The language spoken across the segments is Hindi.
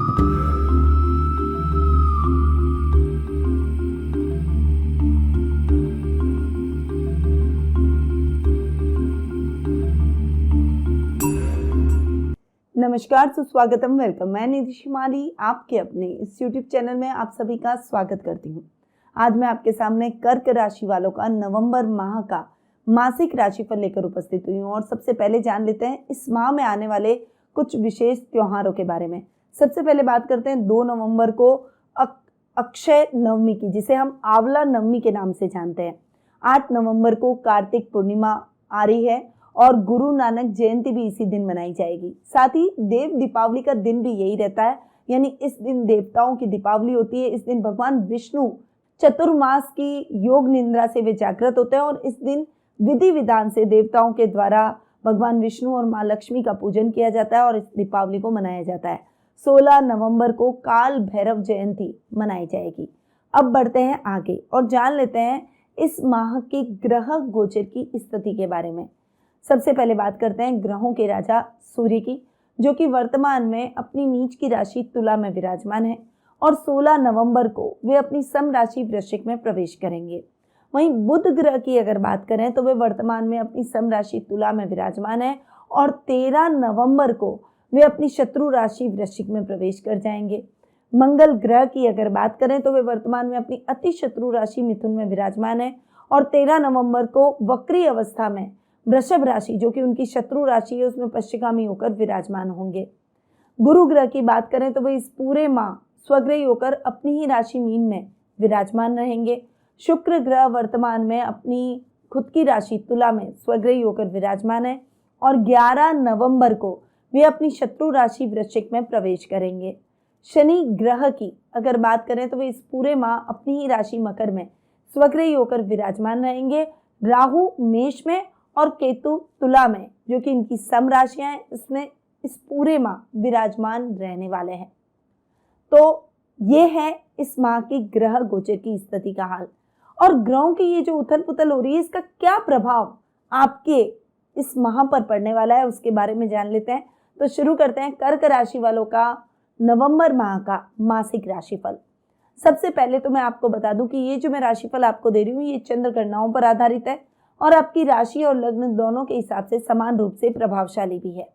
नमस्कार, सुस्वागतम, वेलकम। मैं निधि शिमाली आपके अपने इस यूट्यूब चैनल में आप सभी का स्वागत करती हूँ। आज मैं आपके सामने कर्क राशि वालों का नवंबर माह का मासिक राशिफल लेकर उपस्थित हुई हूँ। और सबसे पहले जान लेते हैं इस माह में आने वाले कुछ विशेष त्योहारों के बारे में। सबसे पहले बात करते हैं 2 नवंबर को अक्षय नवमी की, जिसे हम आंवला नवमी के नाम से जानते हैं। 8 नवंबर को कार्तिक पूर्णिमा आ रही है और गुरु नानक जयंती भी इसी दिन मनाई जाएगी। साथ ही देव दीपावली का दिन भी यही रहता है, यानी इस दिन देवताओं की दीपावली होती है। इस दिन भगवान विष्णु चतुर्मास की योग निद्रा से वे जागृत होते हैं और इस दिन विधि विधान से देवताओं के द्वारा भगवान विष्णु और माँ लक्ष्मी का पूजन किया जाता है और इस दीपावली को मनाया जाता है। 16 नवंबर को काल भैरव जयंती मनाई जाएगी। अब बढ़ते हैं आगे और जान लेते हैं इस माह के ग्रह गोचर की स्थिति के बारे में। सबसे पहले बात करते हैं ग्रहों के राजा सूर्य की, जो कि वर्तमान में अपनी नीच की राशि तुला में विराजमान है और 16 नवंबर को वे अपनी सम राशि वृश्चिक में प्रवेश करेंगे। वहीं बुध ग्रह की अगर बात करें तो वे वर्तमान में अपनी सम राशि तुला में विराजमान है और 13 नवंबर को वे अपनी शत्रु राशि वृश्चिक में प्रवेश कर जाएंगे। मंगल ग्रह की अगर बात करें तो वे वर्तमान में अपनी अति शत्रु राशि मिथुन में विराजमान है और 13 नवंबर को वक्री अवस्था में वृषभ राशि, जो कि उनकी शत्रु राशि है, उसमें पश्चिगामी होकर विराजमान होंगे। गुरु ग्रह की बात करें तो वे इस पूरे माह स्वग्रही होकर अपनी ही राशि मीन में विराजमान रहेंगे। शुक्र ग्रह वर्तमान में अपनी खुद की राशि तुला में स्वग्रही होकर विराजमान है और 11 नवंबर को वे अपनी शत्रु राशि वृश्चिक में प्रवेश करेंगे। शनि ग्रह की अगर बात करें तो वे इस पूरे माह अपनी ही राशि मकर में स्वग्रही होकर विराजमान रहेंगे। राहु मेष में और केतु तुला में, जो कि इनकी सम राशियां हैं, इसमें इस पूरे माह विराजमान रहने वाले हैं। तो ये है इस माह की ग्रह गोचर की स्थिति का हाल। और ग्रहों की ये जो उथल पुथल हो रही है, इसका क्या प्रभाव आपके इस माह पर पड़ने वाला है, उसके बारे में जान लेते हैं। तो शुरू करते हैं कर्क राशि वालों का नवंबर माह का मासिक राशिफल। सबसे पहले तो मैं आपको बता दूं कि ये जो मैं राशिफल आपको दे रही हूँ, ये चंद्र गणनाओं पर आधारित है और आपकी राशि और लग्न दोनों के हिसाब से समान रूप से प्रभावशाली भी है।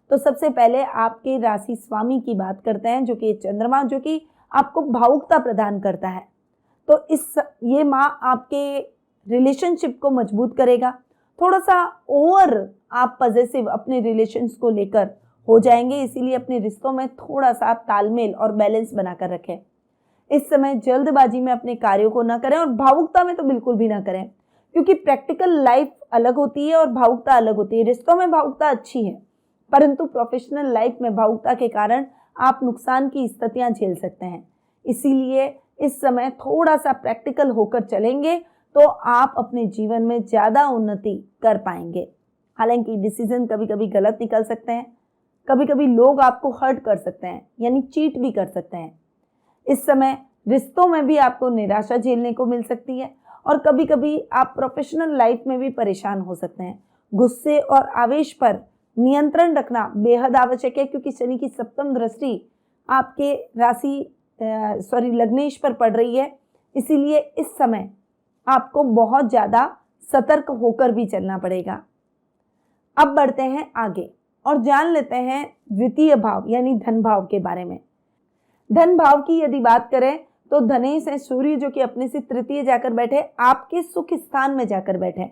तो सबसे पहले आपके राशि स्वामी की बात करते हैं, जो कि चंद्रमा, जो कि आपको भावुकता प्रदान करता है। तो ये माह आपके रिलेशनशिप को मजबूत करेगा। थोड़ा सा ओवर आप पॉजिटिव अपने रिलेशंस को लेकर हो जाएंगे, इसीलिए अपने रिश्तों में थोड़ा सा तालमेल और बैलेंस बनाकर रखें। इस समय जल्दबाजी में अपने कार्यों को न करें और भावुकता में तो बिल्कुल भी ना करें, क्योंकि प्रैक्टिकल लाइफ अलग होती है और भावुकता अलग होती है। रिश्तों में भावुकता अच्छी है, परंतु प्रोफेशनल लाइफ में भावुकता के कारण आप नुकसान की स्थितियां झेल सकते हैं। इसीलिए इस समय थोड़ा सा प्रैक्टिकल होकर चलेंगे तो आप अपने जीवन में ज़्यादा उन्नति कर पाएंगे। हालांकि डिसीजन कभी कभी गलत निकल सकते हैं, कभी कभी लोग आपको हर्ट कर सकते हैं, यानी चीट भी कर सकते हैं। इस समय रिश्तों में भी आपको निराशा झेलने को मिल सकती है और कभी कभी आप प्रोफेशनल लाइफ में भी परेशान हो सकते हैं। गुस्से और आवेश पर नियंत्रण रखना बेहद आवश्यक है, क्योंकि शनि की सप्तम दृष्टि आपके लग्नेश पर पड़ रही है। इसीलिए इस समय आपको बहुत ज़्यादा सतर्क होकर भी चलना पड़ेगा। अब बढ़ते हैं आगे और जान लेते हैं द्वितीय भाव यानी धन भाव के बारे में। धन भाव की यदि बात करें तो धनेश है सूर्य, जो कि अपने से तृतीय जाकर बैठे, आपके सुख स्थान में जाकर बैठे।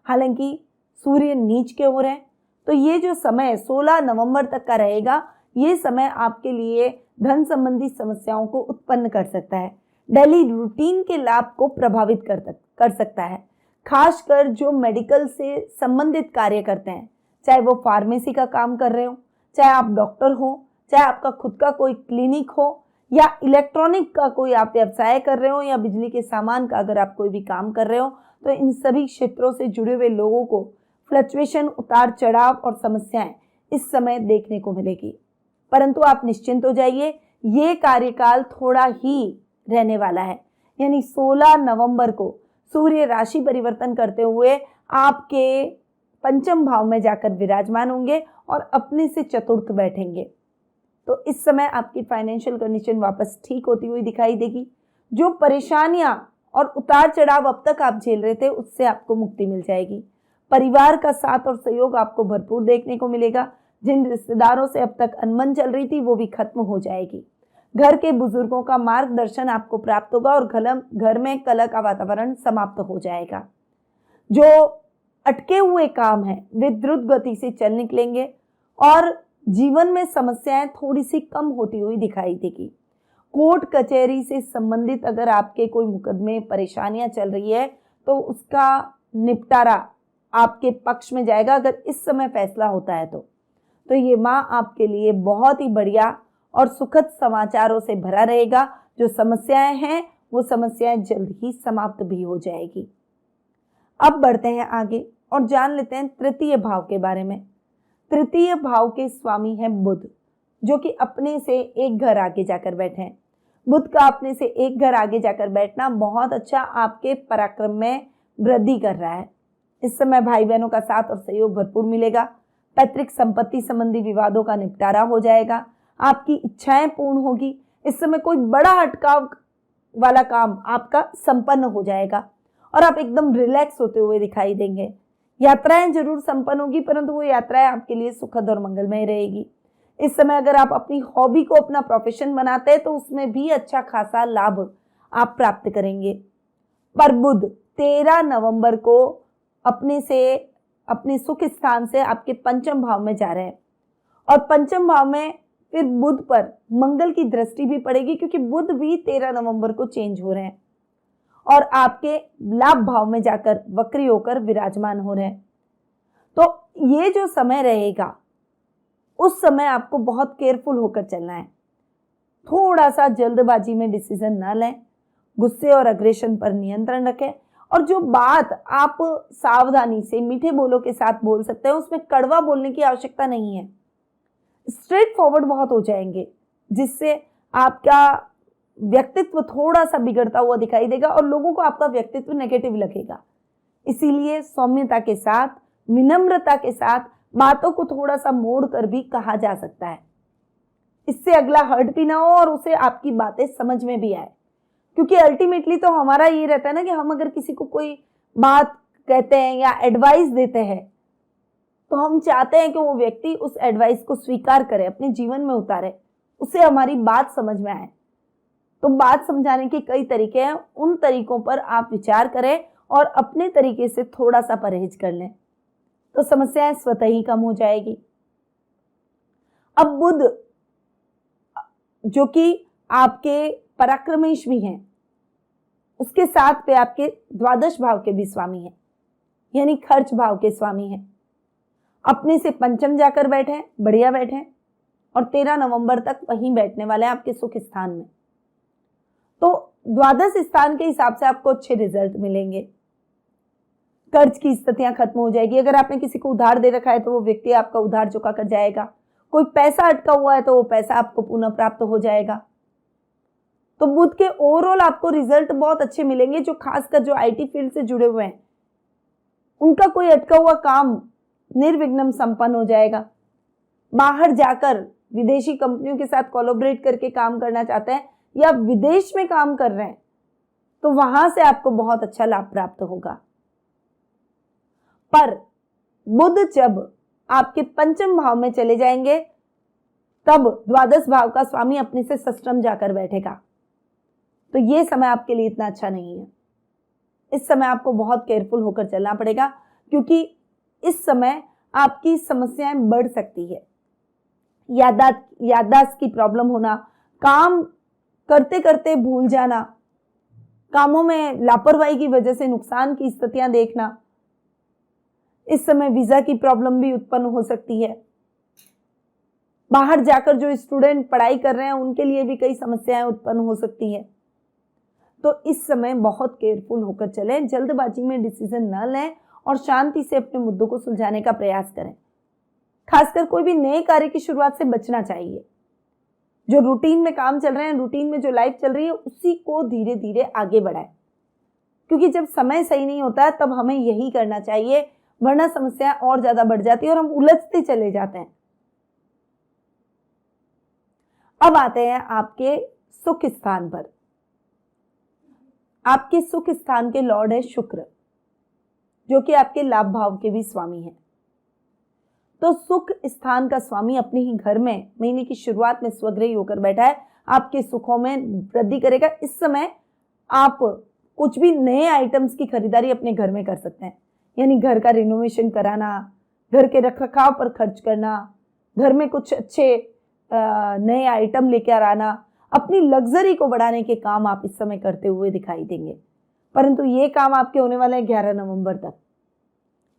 हालांकि सूर्य नीच के हो रहे हैं, तो ये जो समय 16 नवंबर तक का रहेगा, ये समय आपके लिए धन संबंधी समस्याओं को उत्पन्न कर सकता है। डेली रूटीन के लाभ को प्रभावित कर सकता है, खासकर जो मेडिकल से संबंधित कार्य करते हैं, चाहे वो फार्मेसी का काम कर रहे हो, चाहे आप डॉक्टर हो, चाहे आपका खुद का कोई क्लिनिक हो, या इलेक्ट्रॉनिक का कोई आप व्यवसाय कर रहे हो, या बिजली के सामान का अगर आप कोई भी काम कर रहे हो, तो इन सभी क्षेत्रों से जुड़े हुए लोगों को फ्लक्चुएशन, उतार चढ़ाव और समस्याएं इस समय देखने को मिलेगी। परंतु आप निश्चिंत हो जाइए, ये कार्यकाल थोड़ा ही रहने वाला है। यानी 16 नवंबर को सूर्य राशि परिवर्तन करते हुए आपके पंचम भाव में जाकर विराजमान होंगे और अपने से चतुर्थ बैठेंगे। तो इस समय आपकी फाइनेंशियल कंडीशन वापस ठीक होती हुई दिखाई देगी। जो परेशानियां और उतार चढ़ाव अब तक आप झेल रहे थे उससे आपको मुक्ति मिल जाएगी। परिवार का साथ और सहयोग आपको भरपूर देखने को मिलेगा। जिन रिश्तेदारों से अब तक अनबन चल रही थी वो भी खत्म हो जाएगी। घर के बुजुर्गों का मार्गदर्शन आपको प्राप्त होगा और घर में कलह का वातावरण समाप्त हो जाएगा। जो अटके हुए काम हैं वे द्रुत गति से चल निकलेंगे और जीवन में समस्याएं थोड़ी सी कम होती हुई दिखाई देगी। कोर्ट कचहरी से संबंधित अगर आपके कोई मुकदमे परेशानियां चल रही है तो उसका निपटारा आपके पक्ष में जाएगा अगर इस समय फैसला होता है तो ये माह आपके लिए बहुत ही बढ़िया और सुखद समाचारों से भरा रहेगा। जो समस्याएं हैं वो समस्याएं जल्द ही समाप्त भी हो जाएगी। अब बढ़ते हैं आगे और जान लेते हैं तृतीय भाव के बारे में। तृतीय भाव के स्वामी हैं बुध, जो कि अपने से एक घर आगे जाकर बैठे हैं। बुध का अपने से एक घर आगे जाकर बैठना बहुत अच्छा आपके पराक्रम में वृद्धि कर रहा है। इस समय भाई बहनों का साथ और सहयोग भरपूर मिलेगा। पैतृक संपत्ति संबंधी विवादों का निपटारा हो जाएगा। आपकी इच्छाएं पूर्ण होगी। इस समय कोई बड़ा अटकाव वाला काम आपका संपन्न हो जाएगा और आप एकदम रिलैक्स होते हुए दिखाई देंगे। यात्राएं जरूर संपन्न होगी परंतु वो यात्राएं आपके लिए सुखद और मंगलमय रहेगी। इस समय अगर आप अपनी हॉबी को अपना प्रोफेशन बनाते हैं तो उसमें भी अच्छा खासा लाभ आप प्राप्त करेंगे। पर बुध 13 नवंबर को अपने सुख स्थान से आपके पंचम भाव में जा रहे हैं और पंचम भाव में फिर बुध पर मंगल की दृष्टि भी पड़ेगी क्योंकि बुध भी 13 नवंबर को चेंज हो रहे हैं और आपके लाभ भाव में जाकर वक्री होकर विराजमान हो रहे हैं। तो ये जो समय रहेगा उस समय आपको बहुत केयरफुल होकर चलना है। थोड़ा सा जल्दबाजी में डिसीजन ना लें, गुस्से और अग्रेशन पर नियंत्रण रखें और जो बात आप सावधानी से मीठे बोलों के साथ बोल सकते हैं उसमें कड़वा बोलने की आवश्यकता नहीं है। स्ट्रेट फॉरवर्ड बहुत हो जाएंगे जिससे आपका व्यक्तित्व थोड़ा सा बिगड़ता हुआ दिखाई देगा और लोगों को आपका व्यक्तित्व नेगेटिव लगेगा। इसीलिए सौम्यता के साथ, विनम्रता के साथ बातों को थोड़ा सा मोड़ कर भी कहा जा सकता है। इससे अगला हर्ट भी ना हो और उसे आपकी बातें समझ में भी आए, क्योंकि अल्टीमेटली तो हमारा ये रहता है ना कि हम अगर किसी को कोई बात कहते हैं या एडवाइस देते हैं तो हम चाहते हैं कि वो व्यक्ति उस एडवाइस को स्वीकार करे, अपने जीवन में उतारे, उसे हमारी बात समझ में आए। तो बात समझाने के कई तरीके हैं, उन तरीकों पर आप विचार करें और अपने तरीके से थोड़ा सा परहेज कर लें तो समस्याएं स्वतः ही कम हो जाएगी। अब बुध जो कि आपके पराक्रमेश भी हैं, उसके साथ पे आपके द्वादश भाव के भी स्वामी हैं, यानी खर्च भाव के स्वामी हैं। अपने से पंचम जाकर बैठे हैं, बढ़िया बैठे हैं और 13 नवंबर तक वहीं बैठने वाले हैं आपके सुख स्थान में। तो द्वादश स्थान के हिसाब से आपको अच्छे रिजल्ट मिलेंगे। कर्ज की स्थितियां खत्म हो जाएगी। अगर आपने किसी को उधार दे रखा है तो वो व्यक्ति आपका उधार चुका कर जाएगा। कोई पैसा अटका हुआ है तो वो पैसा आपको पुनः प्राप्त हो जाएगा। तो बुध के ओवरऑल आपको रिजल्ट बहुत अच्छे मिलेंगे। जो खासकर जो आईटी फील्ड से जुड़े हुए हैं उनका कोई अटका हुआ काम निर्विघ्न संपन्न हो जाएगा। बाहर जाकर विदेशी कंपनियों के साथ कोलैबोरेट करके काम करना चाहते हैं या विदेश में काम कर रहे हैं तो वहां से आपको बहुत अच्छा लाभ प्राप्त होगा। पर बुध जब आपके पंचम भाव में चले जाएंगे तब द्वादश भाव का स्वामी अपने से षष्ठम जाकर बैठेगा। तो ये समय आपके लिए इतना अच्छा नहीं है। इस समय आपको बहुत केयरफुल होकर चलना पड़ेगा क्योंकि इस समय आपकी समस्याएं बढ़ सकती है। याददाश्त की प्रॉब्लम होना, काम करते करते भूल जाना, कामों में लापरवाही की वजह से नुकसान की स्थितियां देखना, इस समय वीजा की प्रॉब्लम भी उत्पन्न हो सकती है। बाहर जाकर जो स्टूडेंट पढ़ाई कर रहे हैं उनके लिए भी कई समस्याएं उत्पन्न हो सकती है। तो इस समय बहुत केयरफुल होकर चलें, जल्दबाजी में डिसीजन न लें और शांति से अपने मुद्दों को सुलझाने का प्रयास करें। खासकर कोई भी नए कार्य की शुरुआत से बचना चाहिए। जो रूटीन में काम चल रहे हैं, रूटीन में जो लाइफ चल रही है उसी को धीरे धीरे आगे बढ़ाएं, क्योंकि जब समय सही नहीं होता है तब हमें यही करना चाहिए, वरना समस्याएं और ज्यादा बढ़ जाती है और हम उलझते चले जाते हैं। अब आते हैं आपके सुख स्थान पर। आपके सुख स्थान के लॉर्ड है शुक्र, जो कि आपके लाभ भाव के भी स्वामी हैं। तो सुख स्थान का स्वामी अपने ही घर में महीने की शुरुआत में स्वग्रही होकर बैठा है, आपके सुखों में वृद्धि करेगा। इस समय आप कुछ भी नए आइटम्स की खरीदारी अपने घर में कर सकते हैं, यानी घर का रिनोवेशन कराना, घर के रखरखाव पर खर्च करना, घर में कुछ अच्छे नए आइटम लेकर आना, अपनी लग्जरी को बढ़ाने के काम आप इस समय करते हुए दिखाई देंगे। परंतु ये काम आपके होने वाले हैं 11 नवंबर तक।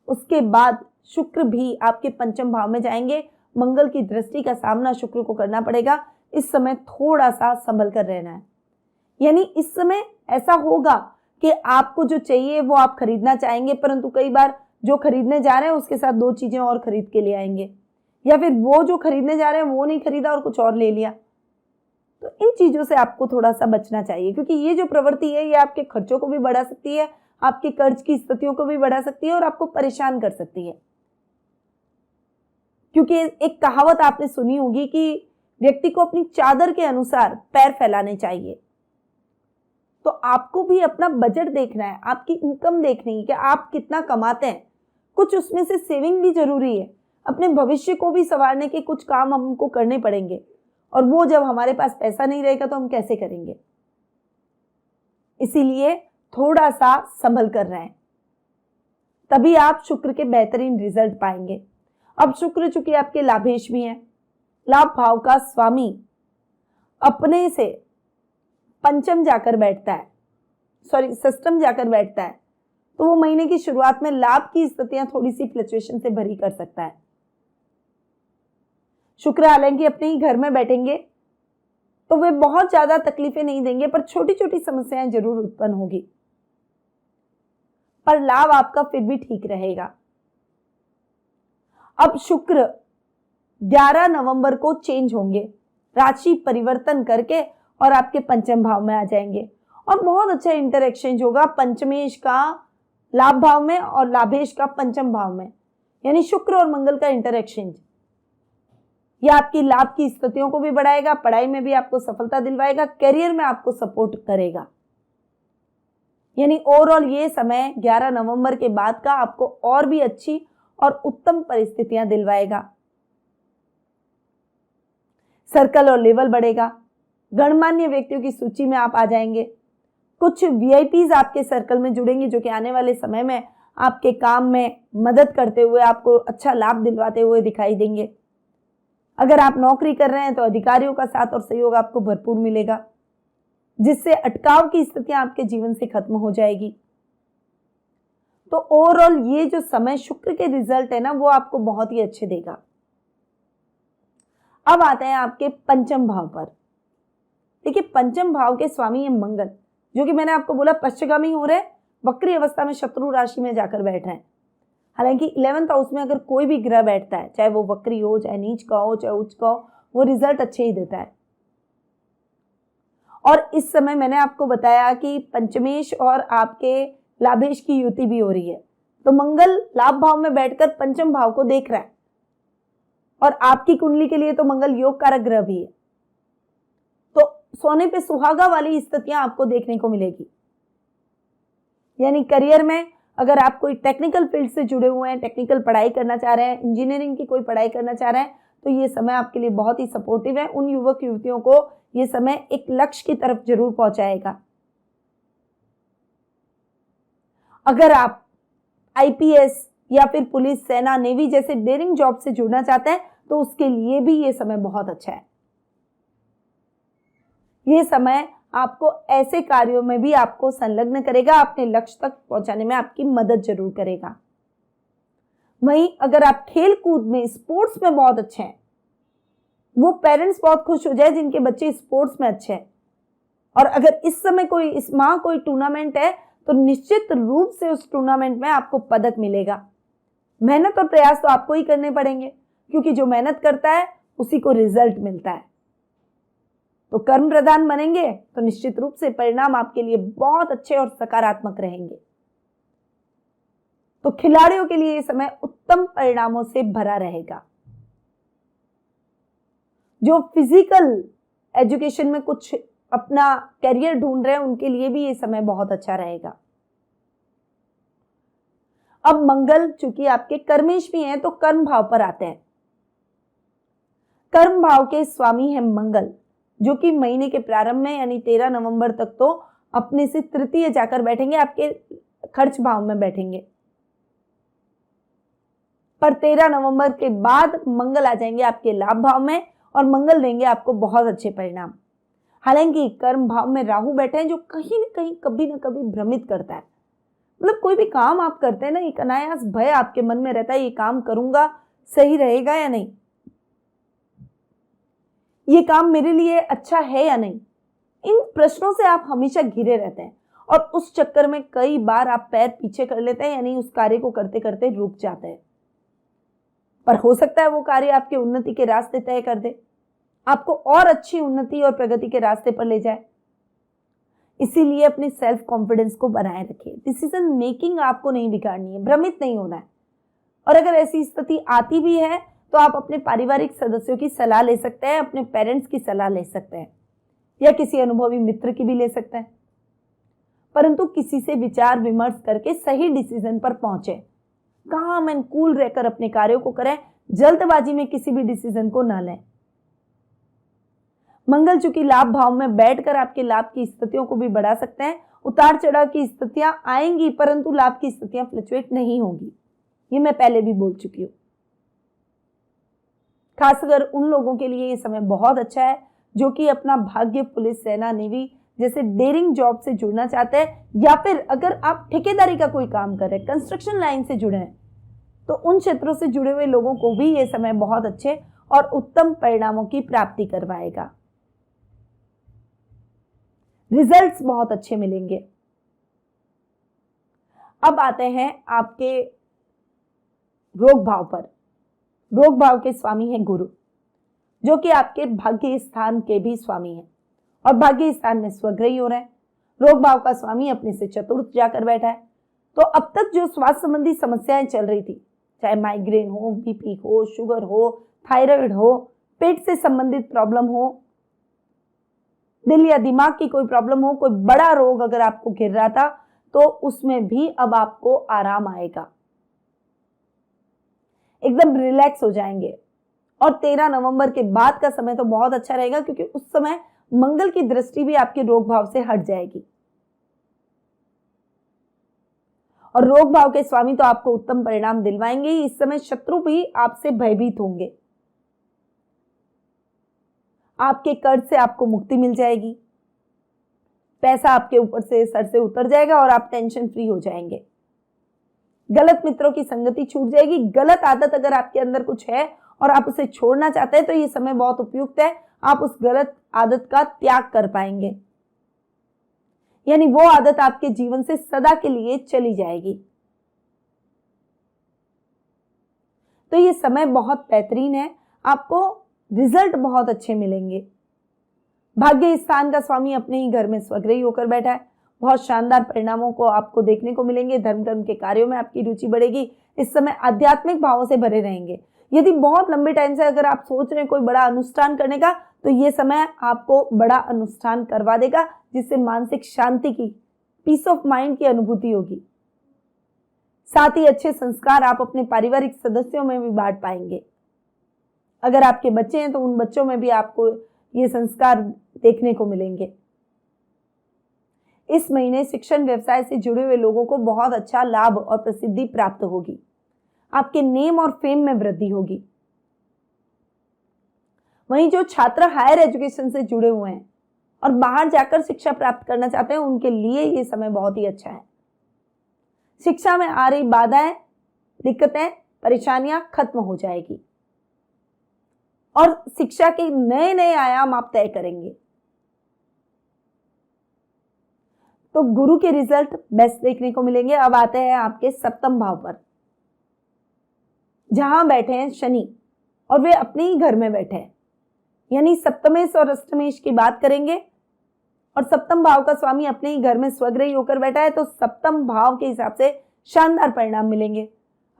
उसके बाद शुक्र भी आपके पंचम भाव में जाएंगे। मंगल की दृष्टि का सामना शुक्र को करना पड़ेगा। इस समय थोड़ा सा संभल कर रहना है, यानी इस समय ऐसा होगा कि आपको जो चाहिए वो आप खरीदना चाहेंगे, परंतु कई बार जो खरीदने जा रहे हैं उसके साथ 2 चीजें और खरीद के ले आएंगे, या फिर वो जो खरीदने जा रहे हैं वो नहीं खरीदा और कुछ और ले लिया। तो इन चीजों से आपको थोड़ा सा बचना चाहिए, क्योंकि ये जो प्रवृत्ति है ये आपके खर्चों को भी बढ़ा सकती है, आपके कर्ज की स्थितियों को भी बढ़ा सकती है और आपको परेशान कर सकती है। क्योंकि एक कहावत आपने सुनी होगी कि व्यक्ति को अपनी चादर के अनुसार पैर फैलाने चाहिए। तो आपको भी अपना बजट देखना है, आपकी इनकम देखनी है कि आप कितना कमाते हैं, कुछ उसमें से सेविंग भी जरूरी है। अपने भविष्य को भी संवारने के कुछ काम हमको करने पड़ेंगे, और वो जब हमारे पास पैसा नहीं रहेगा तो हम कैसे करेंगे। इसीलिए थोड़ा सा संभल कर रहें, तभी आप शुक्र के बेहतरीन रिजल्ट पाएंगे। अब शुक्र चूंकि आपके लाभेश भी हैं, लाभ भाव का स्वामी अपने से पंचम जाकर बैठता है, षष्ठम जाकर बैठता है, तो वो महीने की शुरुआत में लाभ की स्थितियां थोड़ी सी फ्लक्चुएशन से भरी कर सकता है। शुक्र हालांकि अपने ही घर में बैठेंगे तो वे बहुत ज्यादा तकलीफें नहीं देंगे, पर छोटी छोटी समस्याएं जरूर उत्पन्न होगी, पर लाभ आपका फिर भी ठीक रहेगा। अब शुक्र 11 नवंबर को चेंज होंगे, राशि परिवर्तन करके और आपके पंचम भाव में आ जाएंगे, और बहुत अच्छा इंटर एक्सचेंज होगा पंचमेश का लाभ भाव में और लाभेश का पंचम भाव में, यानी शुक्र और मंगल का इंटर एक्सचेंज। यह आपकी लाभ की स्थितियों को भी बढ़ाएगा, पढ़ाई में भी आपको सफलता दिलवाएगा, करियर में आपको सपोर्ट करेगा। यानी ओवरऑल ये समय 11 नवंबर के बाद का आपको और भी अच्छी और उत्तम परिस्थितियां दिलवाएगा। सर्कल और लेवल बढ़ेगा, गणमान्य व्यक्तियों की सूची में आप आ जाएंगे, कुछ वीआईपीज आपके सर्कल में जुड़ेंगे जो कि आने वाले समय में आपके काम में मदद करते हुए आपको अच्छा लाभ दिलवाते हुए दिखाई देंगे। अगर आप नौकरी कर रहे हैं तो अधिकारियों का साथ और सहयोग आपको भरपूर मिलेगा, जिससे अटकाव की स्थितियां आपके जीवन से खत्म हो जाएगी। तो ओवरऑल ये जो समय शुक्र के रिजल्ट है ना, वो आपको बहुत ही अच्छे देगा। अब आते हैं आपके पंचम भाव पर। देखिए पंचम भाव के स्वामी है मंगल, जो कि मैंने आपको बोला पश्चिगामी हो रहे, वक्री अवस्था में शत्रु राशि में जाकर बैठे हैं। हालांकि 11th हाउस में अगर कोई भी ग्रह बैठता है, चाहे वो वक्री हो, चाहे नीच का हो, चाहे उच्च का हो, वो रिजल्ट अच्छे ही देता है। और इस समय मैंने आपको बताया कि पंचमेश और आपके लाभेश की युति भी हो रही है, तो मंगल लाभ भाव में बैठकर पंचम भाव को देख रहा है, और आपकी कुंडली के लिए तो मंगल योग कारक ग्रह भी है। तो सोने पे सुहागा वाली स्थितियां आपको देखने को मिलेगी। यानी करियर में अगर आप कोई टेक्निकल फील्ड से जुड़े हुए हैं, टेक्निकल पढ़ाई करना चाह रहे हैं, इंजीनियरिंग की कोई पढ़ाई करना चाह रहे हैं, तो ये समय आपके लिए बहुत ही सपोर्टिव है। उन युवक युवतियों को ये समय एक लक्ष्य की तरफ जरूर पहुंचाएगा। अगर आप आईपीएस या फिर पुलिस, सेना, नेवी जैसे डेयरिंग जॉब से जुड़ना चाहते हैं तो उसके लिए भी ये समय बहुत अच्छा है। ये समय आपको ऐसे कार्यों में भी आपको संलग्न करेगा, अपने लक्ष्य तक पहुंचाने में आपकी मदद जरूर करेगा। वहीं अगर आप खेल कूद में, स्पोर्ट्स में बहुत अच्छे हैं, वो पेरेंट्स बहुत खुश हो जाए जिनके बच्चे स्पोर्ट्स में अच्छे हैं। और अगर इस समय इस माह कोई टूर्नामेंट है तो निश्चित रूप से उस टूर्नामेंट में आपको पदक मिलेगा। मेहनत और प्रयास तो आपको ही करने पड़ेंगे, क्योंकि जो मेहनत करता है उसी को रिजल्ट मिलता है। तो कर्म प्रधान बनेंगे तो निश्चित रूप से परिणाम आपके लिए बहुत अच्छे और सकारात्मक रहेंगे। तो खिलाड़ियों के लिए यह समय उत्तम परिणामों से भरा रहेगा। जो फिजिकल एजुकेशन में कुछ अपना करियर ढूंढ रहे हैं उनके लिए भी ये समय बहुत अच्छा रहेगा। अब मंगल चूंकि आपके कर्मेश भी हैं तो कर्म भाव पर आते हैं। कर्म भाव के स्वामी है मंगल, जो कि महीने के प्रारंभ में यानी 13 नवंबर तक तो अपने से तृतीय जाकर बैठेंगे, आपके खर्च भाव में बैठेंगे। पर 13 नवंबर के बाद मंगल आ जाएंगे आपके लाभ भाव में और मंगल देंगे आपको बहुत अच्छे परिणाम। हालांकि कर्म भाव में राहु बैठे हैं जो कहीं ना कहीं कभी ना कभी भ्रमित करता है। मतलब कोई भी काम आप करते हैं ना, एक अनायास भय आपके मन में रहता है, ये काम करूंगा सही रहेगा या नहीं, ये काम मेरे लिए अच्छा है या नहीं, इन प्रश्नों से आप हमेशा घिरे रहते हैं और उस चक्कर में कई बार आप पैर पीछे कर लेते हैं, यानी उस कार्य को करते करते रुक जाते हैं। पर हो सकता है वो कार्य आपके उन्नति के रास्ते तय कर दे, आपको और अच्छी उन्नति और प्रगति के रास्ते पर ले जाए। इसीलिए अपने सेल्फ कॉन्फिडेंस को बनाए रखिए। डिसीजन मेकिंग आपको नहीं बिगाड़नी है, भ्रमित नहीं होना है। और अगर ऐसी स्थिति आती भी है तो आप अपने पारिवारिक सदस्यों की सलाह ले सकते हैं, अपने पेरेंट्स की सलाह ले सकते हैं या किसी अनुभवी मित्र की भी ले सकते हैं, परंतु किसी से विचार विमर्श करके सही डिसीजन पर पहुंचे। काम एंड कूल रहकर अपने कार्यों को करें, जल्दबाजी में किसी भी डिसीजन को ना लें। मंगल चूंकि लाभ भाव में बैठकर आपके लाभ की स्थितियों को भी बढ़ा सकते हैं। उतार चढ़ाव की स्थितियां आएंगी परंतु लाभ की स्थितियां फ्लक्चुएट नहीं होगी, ये मैं पहले भी बोल चुकी हूं। खासकर उन लोगों के लिए ये समय बहुत अच्छा है जो कि अपना भाग्य, पुलिस, सेना, नेवी जैसे डेयरिंग जॉब से जुड़ना चाहते हैं, या फिर अगर आप ठेकेदारी का कोई काम कर रहे हैं, कंस्ट्रक्शन लाइन से जुड़े हैं, तो उन क्षेत्रों से जुड़े हुए लोगों को भी ये समय बहुत अच्छे और उत्तम परिणामों की प्राप्ति करवाएगा। रिजल्ट्स बहुत अच्छे मिलेंगे। अब आते हैं आपके रोग भाव पर। रोग भाव के स्वामी है गुरु, जो कि आपके भाग्य स्थान के भी स्वामी हैं और भाग्य स्थान में स्वग्रही हो रहे हैं। रोग भाव का स्वामी अपने से चतुर्थ जाकर बैठा है। तो अब तक जो स्वास्थ्य संबंधी समस्याएं चल रही थी, चाहे माइग्रेन हो, बीपी हो, शुगर हो, थायराइड हो, पेट से संबंधित प्रॉब्लम हो, दिल या दिमाग की कोई प्रॉब्लम हो, कोई बड़ा रोग अगर आपको घिर रहा था तो उसमें भी अब आपको आराम आएगा, एकदम रिलैक्स हो जाएंगे। और 13 नवंबर के बाद का समय तो बहुत अच्छा रहेगा क्योंकि उस समय मंगल की दृष्टि भी आपके रोग भाव से हट जाएगी और रोग भाव के स्वामी तो आपको उत्तम परिणाम दिलवाएंगे। इस समय शत्रु भी आपसे भयभीत होंगे, आपके कर्ज से आपको मुक्ति मिल जाएगी, पैसा आपके ऊपर से सर से उतर जाएगा और आप टेंशन फ्री हो जाएंगे। गलत मित्रों की संगति छूट जाएगी। गलत आदत अगर आपके अंदर कुछ है और आप उसे छोड़ना चाहते हैं तो ये समय बहुत उपयुक्त है, आप उस गलत आदत का त्याग कर पाएंगे, यानी वो आदत आपके जीवन से सदा के लिए चली जाएगी। तो ये समय बहुत बेहतरीन है, आपको रिजल्ट बहुत अच्छे मिलेंगे। भाग्य स्थान का स्वामी अपने ही घर में स्वग्रही होकर बैठा है, बहुत शानदार परिणामों को आपको देखने को मिलेंगे। धर्म कर्म के कार्यों में आपकी रुचि बढ़ेगी। इस समय आध्यात्मिक भावों से भरे रहेंगे। यदि बहुत लंबे टाइम से अगर आप सोच रहे हैं कोई बड़ा अनुष्ठान करने का, तो ये समय आपको बड़ा अनुष्ठान करवा देगा जिससे मानसिक शांति की, पीस ऑफ माइंड की अनुभूति होगी। साथ ही अच्छे संस्कार आप अपने पारिवारिक सदस्यों में भी बांट पाएंगे। अगर आपके बच्चे हैं तो उन बच्चों में भी आपको ये संस्कार देखने को मिलेंगे। इस महीने शिक्षण व्यवसाय से जुड़े हुए लोगों को बहुत अच्छा लाभ और प्रसिद्धि प्राप्त होगी। आपके नेम और फेम में वृद्धि होगी। वहीं जो छात्र हायर एजुकेशन से जुड़े हुए हैं और बाहर जाकर शिक्षा प्राप्त करना चाहते हैं, उनके लिए ये समय बहुत ही अच्छा है। शिक्षा में आ रही बाधाएं, दिक्कतें, परेशानियां खत्म हो जाएगी और शिक्षा के नए नए आयाम आप तय करेंगे। तो गुरु के रिजल्ट बेस्ट देखने को मिलेंगे। अब आते हैं आपके सप्तम भाव पर, जहां बैठे हैं शनि और वे अपने ही घर में बैठे हैं, यानी सप्तमेश और अष्टमेश की बात करेंगे। और सप्तम भाव का स्वामी अपने ही घर में स्वग्रही होकर बैठा है, तो सप्तम भाव के हिसाब से शानदार परिणाम मिलेंगे।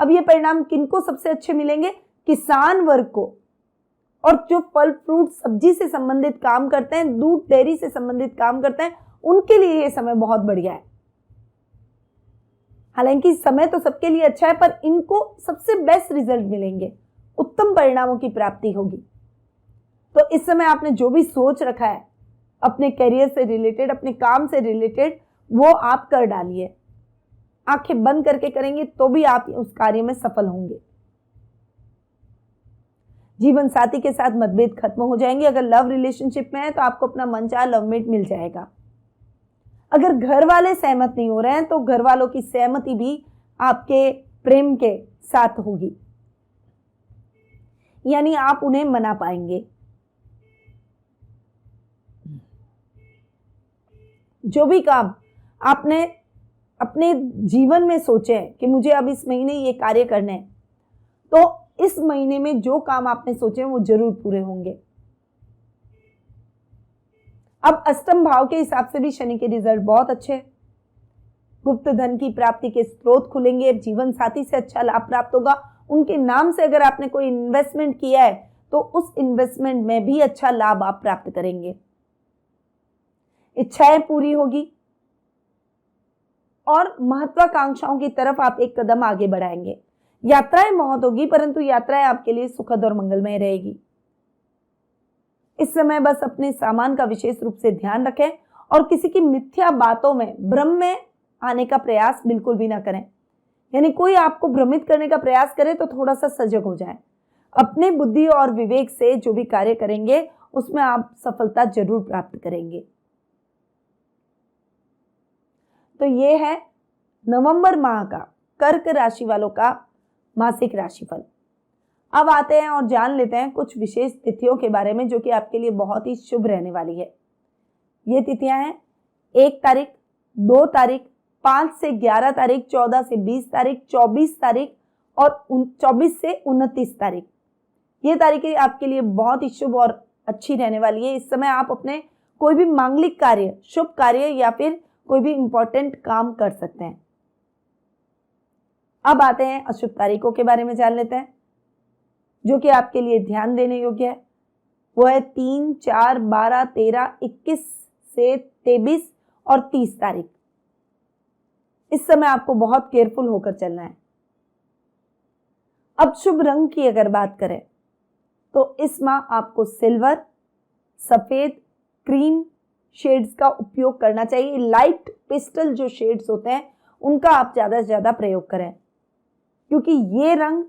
अब ये परिणाम किनको सबसे अच्छे मिलेंगे? किसान वर्ग को, और जो फल फ्रूट सब्जी से संबंधित काम करते हैं, दूध डेयरी से संबंधित काम करते हैं, उनके लिए ये समय बहुत बढ़िया है। हालांकि समय तो सबके लिए अच्छा है, पर इनको सबसे बेस्ट रिजल्ट मिलेंगे, उत्तम परिणामों की प्राप्ति होगी। तो इस समय आपने जो भी सोच रखा है अपने करियर से रिलेटेड, अपने काम से रिलेटेड, वो आप कर डालिए। आंखें बंद करके करेंगे तो भी आप उस कार्य में सफल होंगे। जीवन साथी के साथ मतभेद खत्म हो जाएंगे। अगर लव रिलेशनशिप में है तो आपको अपना मनचाहा लवमेट मिल जाएगा। अगर घर वाले सहमत नहीं हो रहे हैं तो घर वालों की सहमति भी आपके प्रेम के साथ होगी, यानी आप उन्हें मना पाएंगे। जो भी काम आपने अपने जीवन में सोचे हैं कि मुझे अब इस महीने ये कार्य करने हैं, तो इस महीने में जो काम आपने सोचे हैं वो जरूर पूरे होंगे। अब अष्टम भाव के हिसाब से भी शनि के रिजल्ट बहुत अच्छे हैं। गुप्त धन की प्राप्ति के स्रोत खुलेंगे। जीवन साथी से अच्छा लाभ प्राप्त होगा। उनके नाम से अगर आपने कोई इन्वेस्टमेंट किया है तो उस इन्वेस्टमेंट में भी अच्छा लाभ आप प्राप्त करेंगे। इच्छाएं पूरी होगी और महत्वाकांक्षाओं की तरफ आप एक कदम आगे बढ़ाएंगे। यात्राएं बहुत होगी, परंतु यात्राएं आपके लिए सुखद और मंगलमय रहेगी। इस समय बस अपने सामान का विशेष रूप से ध्यान रखें और किसी की मिथ्या बातों में, भ्रम में आने का प्रयास बिल्कुल भी ना करें। यानी कोई आपको भ्रमित करने का प्रयास करे तो थोड़ा सा सजग हो जाए। अपने बुद्धि और विवेक से जो भी कार्य करेंगे उसमें आप सफलता जरूर प्राप्त करेंगे। तो ये है नवंबर माह का कर्क राशि वालों का मासिक राशिफल। अब आते हैं और जान लेते हैं कुछ विशेष तिथियों के बारे में जो कि आपके लिए बहुत ही शुभ रहने वाली है। ये तिथियां हैं 1 तारीख, 2 तारीख, 5 से 11 तारीख, 14 से 20 तारीख, 24 तारीख और 24 से 29 तारीख। ये तारीखें आपके लिए बहुत ही शुभ और अच्छी रहने वाली है। इस समय आप अपने कोई भी मांगलिक कार्य, शुभ कार्य या फिर कोई भी इंपॉर्टेंट काम कर सकते हैं। अब आते हैं अशुभ तारीखों के बारे में जान लेते हैं जो कि आपके लिए ध्यान देने योग्य है। वो है 3, 4, 12, 13, 21 से 23 और 30 तारीख। इस समय आपको बहुत केयरफुल होकर चलना है। अब शुभ रंग की अगर बात करें तो इस माह आपको सिल्वर, सफेद, क्रीम शेड्स का उपयोग करना चाहिए। लाइट पेस्टल जो शेड्स होते हैं उनका आप ज्यादा से ज्यादा प्रयोग करें, क्योंकि ये रंग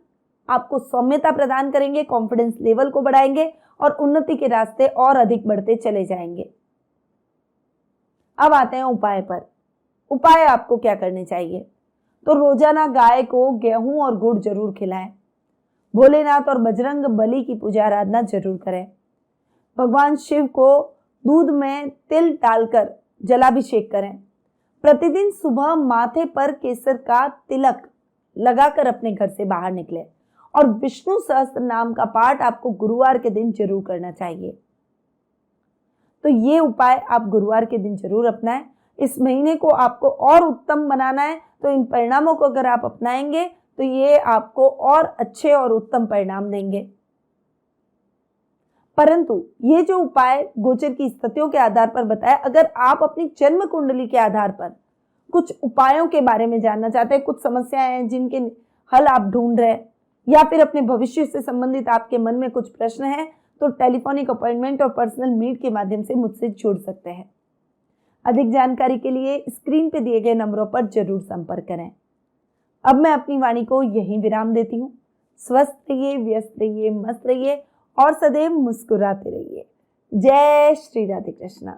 आपको सौम्यता प्रदान करेंगे, कॉन्फिडेंस लेवल को बढ़ाएंगे और उन्नति के रास्ते और अधिक बढ़ते चले जाएंगे। अब आते हैं उपाय पर। उपाय आपको क्या करने चाहिए? तो रोजाना गाय को गेहूं और गुड़ जरूर खिलाएं। भोलेनाथ और बजरंग बली की पूजा आराधना जरूर करें। भगवान शिव को दूध में तिल डालकर जलाभिषेक करें। प्रतिदिन सुबह माथे पर केसर का तिलक लगाकर अपने घर से बाहर निकले और विष्णु सहस्त्र नाम का पाठ आपको गुरुवार के दिन जरूर करना चाहिए। तो ये उपाय आप गुरुवार के दिन जरूर अपनाएं। इस महीने को आपको और उत्तम बनाना है, तो इन परिणामों को अगर आप अपनाएंगे तो ये आपको और अच्छे और उत्तम परिणाम देंगे। परंतु ये जो उपाय गोचर की स्थितियों के आधार पर बताया, अगर आप अपनी जन्म कुंडली के आधार पर कुछ उपायों के बारे में जानना चाहते हैं, कुछ समस्याएं हैं जिनके हल आप ढूंढ रहे हैं, या फिर अपने भविष्य से संबंधित आपके मन में कुछ प्रश्न हैं, तो टेलीफोनिक अपॉइंटमेंट और पर्सनल मीट के माध्यम से मुझसे जुड़ सकते हैं। अधिक जानकारी के लिए स्क्रीन पे दिए गए नंबरों पर जरूर संपर्क करें। अब मैं अपनी वाणी को यहीं विराम देती हूँ। स्वस्थ रहिए, व्यस्त रहिए, मस्त रहिए और सदैव मुस्कुराते रहिए। जय श्री राधे कृष्णा।